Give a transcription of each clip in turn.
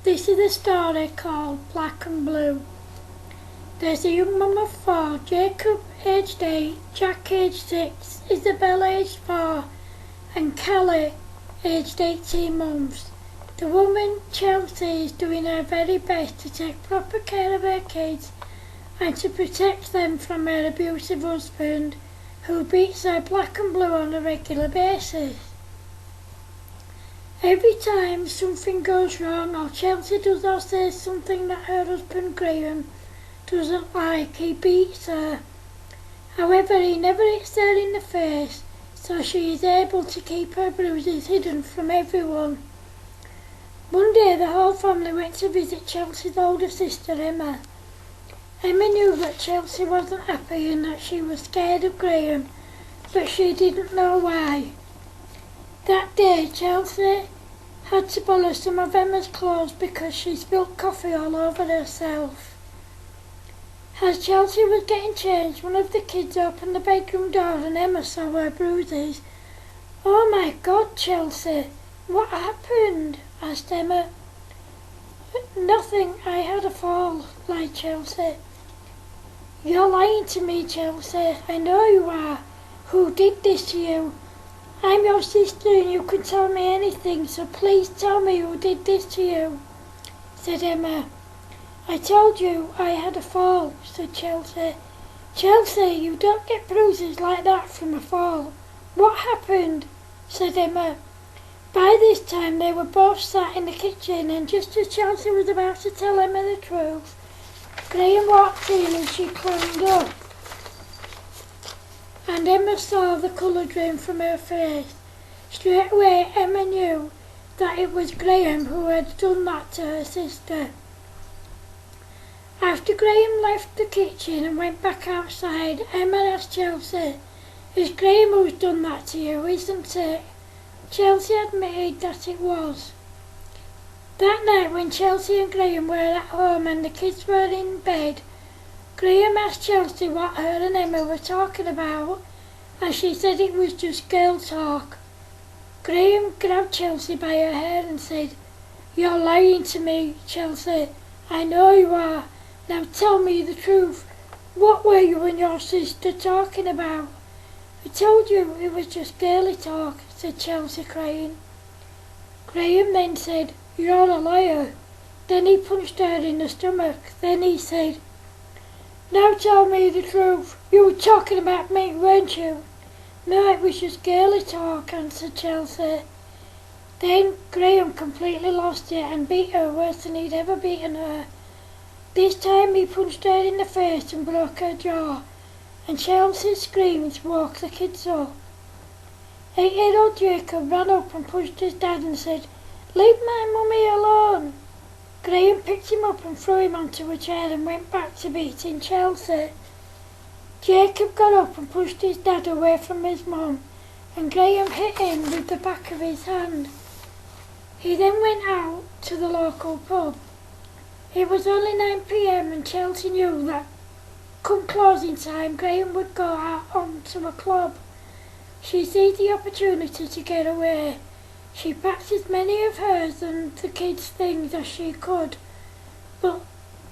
This is a story called Black and Blue. There's a young mum of four, Jacob aged 8, Jack aged 6, Isabel aged 4 and Kelly aged 18 months. The woman, Chelsea, is doing her very best to take proper care of her kids and to protect them from her abusive husband, who beats her black and blue on a regular basis. Every time something goes wrong or Chelsea does or says something that her husband Graham doesn't like, he beats her. However, he never hits her in the face, so she is able to keep her bruises hidden from everyone. One day the whole family went to visit Chelsea's older sister Emma. Emma knew that Chelsea wasn't happy and that she was scared of Graham, but she didn't know why. That day Chelsea had to borrow some of Emma's clothes because she spilled coffee all over herself. As Chelsea was getting changed, one of the kids opened the bedroom door and Emma saw her bruises. "Oh my God, Chelsea, what happened?" asked Emma. "Nothing, I had a fall," lied Chelsea. "You're lying to me, Chelsea, I know you are. Who did this to you? I'm your sister and you can tell me anything, so please tell me who did this to you," said Emma. "I told you I had a fall," said Chelsea. "Chelsea, you don't get bruises like that from a fall. What happened?" said Emma. By this time they were both sat in the kitchen, and just as Chelsea was about to tell Emma the truth, Graham walked in and she climbed up. And Emma saw the colour drain from her face. Straight away Emma knew that it was Graham who had done that to her sister. After Graham left the kitchen and went back outside, Emma asked Chelsea, "It's Graham who's done that to you, isn't it?" Chelsea admitted that it was. That night when Chelsea and Graham were at home and the kids were in bed, Graham asked Chelsea what her and Emma were talking about, and she said it was just girl talk. Graham grabbed Chelsea by her hair and said, "You're lying to me, Chelsea. I know you are. Now tell me the truth. What were you and your sister talking about?" "I told you it was just girly talk," said Chelsea, crying. Graham then said, "You're a liar." Then he punched her in the stomach. Then he said, "Now tell me the truth. You were talking about me, weren't you?" "No, it was just girly talk," answered Chelsea. Then Graham completely lost it and beat her worse than he'd ever beaten her. This time he punched her in the face and broke her jaw, and Chelsea's screams woke the kids up. 8-year-old Jacob ran up and pushed his dad and said, "Leave my mummy alone." Graham picked him up and threw him onto a chair and went back to beating Chelsea. Jacob got up and pushed his dad away from his mum, and Graham hit him with the back of his hand. He then went out to the local pub. It was only 9 p.m. and Chelsea knew that come closing time Graham would go out onto a club. She seized the opportunity to get away. She packed as many of hers and the kids' things as she could, but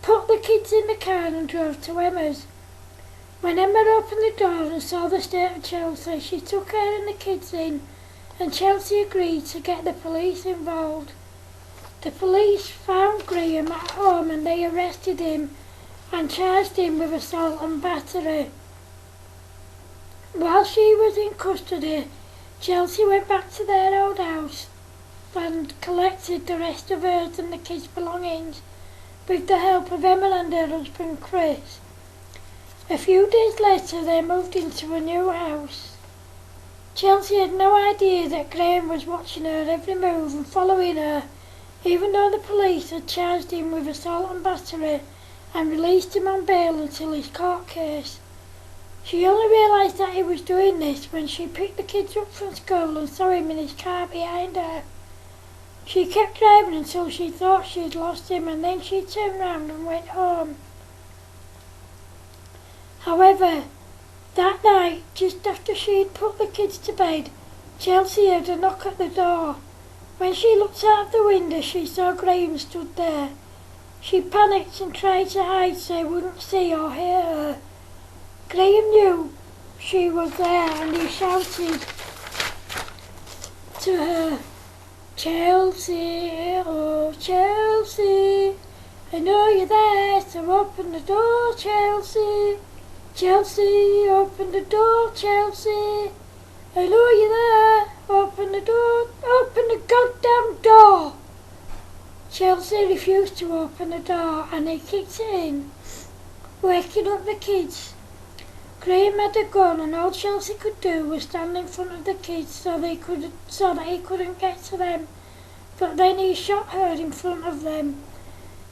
put the kids in the car and drove to Emma's. When Emma opened the door and saw the state of Chelsea, she took her and the kids in, and Chelsea agreed to get the police involved. The police found Graham at home and they arrested him and charged him with assault and battery. While she was in custody, Chelsea went back to their old house and collected the rest of hers and the kids' belongings with the help of Emma and her husband Chris. A few days later they moved into a new house. Chelsea had no idea that Graham was watching her every move and following her, even though the police had charged him with assault and battery and released him on bail until his court case. She only realised that he was doing this when she picked the kids up from school and saw him in his car behind her. She kept driving until she thought she'd lost him, and then she turned round and went home. However, that night, just after she'd put the kids to bed, Chelsea heard a knock at the door. When she looked out of the window, she saw Graham stood there. She panicked and tried to hide so he wouldn't see or hear her. Graham knew she was there and he shouted to her, "Chelsea, oh Chelsea, I know you're there, so open the door, Chelsea. Chelsea, open the door, Chelsea. I know you're there, open the door, open the goddamn door." Chelsea refused to open the door and he kicked it in, waking up the kids. Graham had a gun and all Chelsea could do was stand in front of the kids so that he couldn't get to them, but then he shot her in front of them.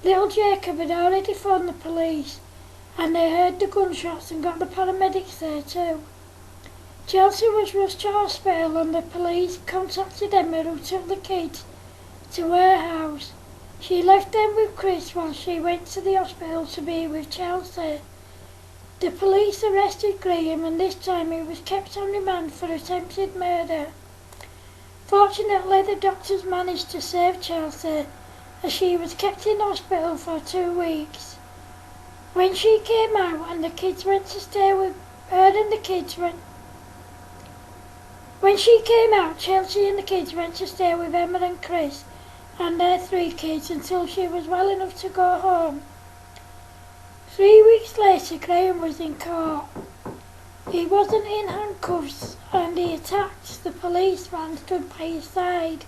Little Jacob had already phoned the police and they heard the gunshots and got the paramedics there too. Chelsea was rushed to hospital and the police contacted Emma, who took the kids to her house. She left them with Chris while she went to the hospital to be with Chelsea. The police arrested Graham and this time he was kept on remand for attempted murder. Fortunately, the doctors managed to save Chelsea as she was kept in hospital for 2 weeks. When she came out and the kids went to stay with her and the kids went When she came out, Chelsea and the kids went to stay with Emma and Chris and their 3 kids until she was well enough to go home. 3 weeks later, Graham was in court. He wasn't in handcuffs and he attacked the policeman stood by his side,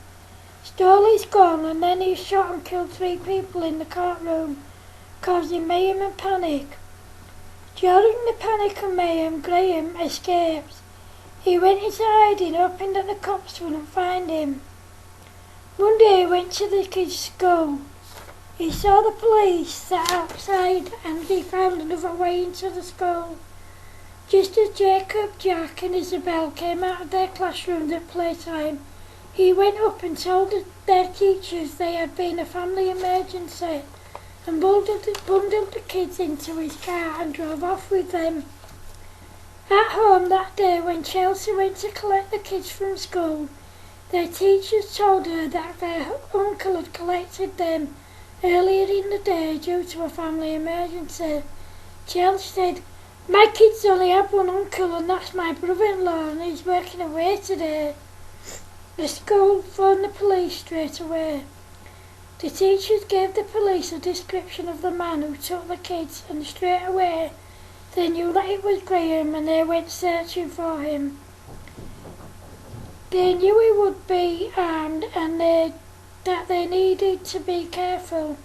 stole his gun and then he shot and killed 3 people in the courtroom, causing mayhem and panic. During the panic and mayhem, Graham escaped. He went into hiding, hoping that the cops wouldn't find him. One day he went to the kids' school. He saw the police sat outside and he found another way into the school. Just as Jacob, Jack and Isabel came out of their classrooms at playtime, he went up and told their teachers there had been a family emergency and bundled the kids into his car and drove off with them. At home that day, when Chelsea went to collect the kids from school, their teachers told her that their uncle had collected them earlier in the day due to a family emergency. Chelsea said, "My kids only have one uncle and that's my brother-in-law and he's working away today." The school phoned the police straight away. The teachers gave the police a description of the man who took the kids and straight away they knew that it was Graham and they went searching for him. They knew he would be armed and that they needed to be careful.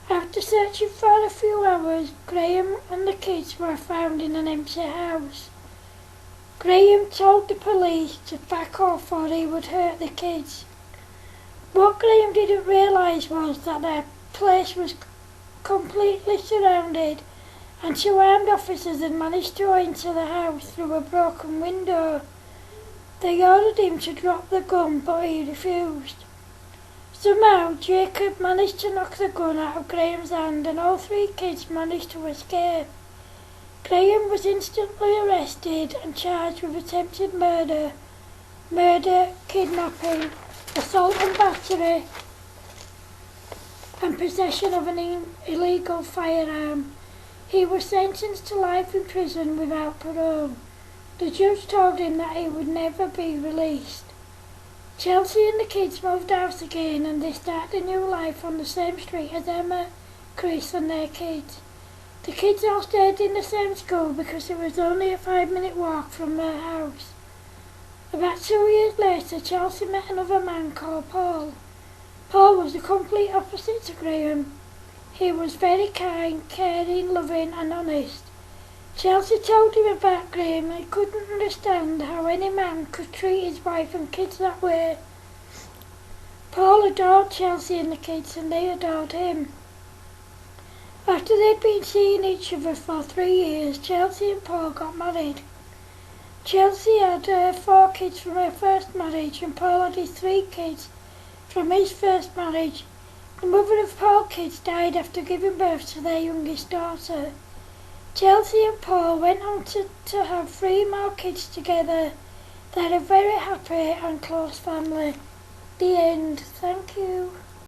After searching for a few hours, Graham and the kids were found in an empty house. Graham told the police to back off or he would hurt the kids. What Graham didn't realise was that their place was completely surrounded and 2 armed officers had managed to enter the house through a broken window. They ordered him to drop the gun, but he refused. Somehow, Jacob managed to knock the gun out of Graham's hand and all 3 kids managed to escape. Graham was instantly arrested and charged with attempted murder, kidnapping, assault and battery, and possession of an illegal firearm. He was sentenced to life in prison without parole. The judge told him that he would never be released. Chelsea and the kids moved out again and they started a new life on the same street as Emma, Chris and their kids. The kids all stayed in the same school because it was only a 5-minute walk from their house. About 2 years later, Chelsea met another man called Paul. Paul was the complete opposite to Graham. He was very kind, caring, loving and honest. Chelsea told him about Graham and he couldn't understand how any man could treat his wife and kids that way. Paul adored Chelsea and the kids and they adored him. After they'd been seeing each other for 3 years, Chelsea and Paul got married. Chelsea had 4 kids from her first marriage and Paul had his 3 kids from his first marriage. The mother of Paul's kids died after giving birth to their youngest daughter. Chelsea and Paul went on to have 3 more kids together. They're a very happy and close family. The end. Thank you.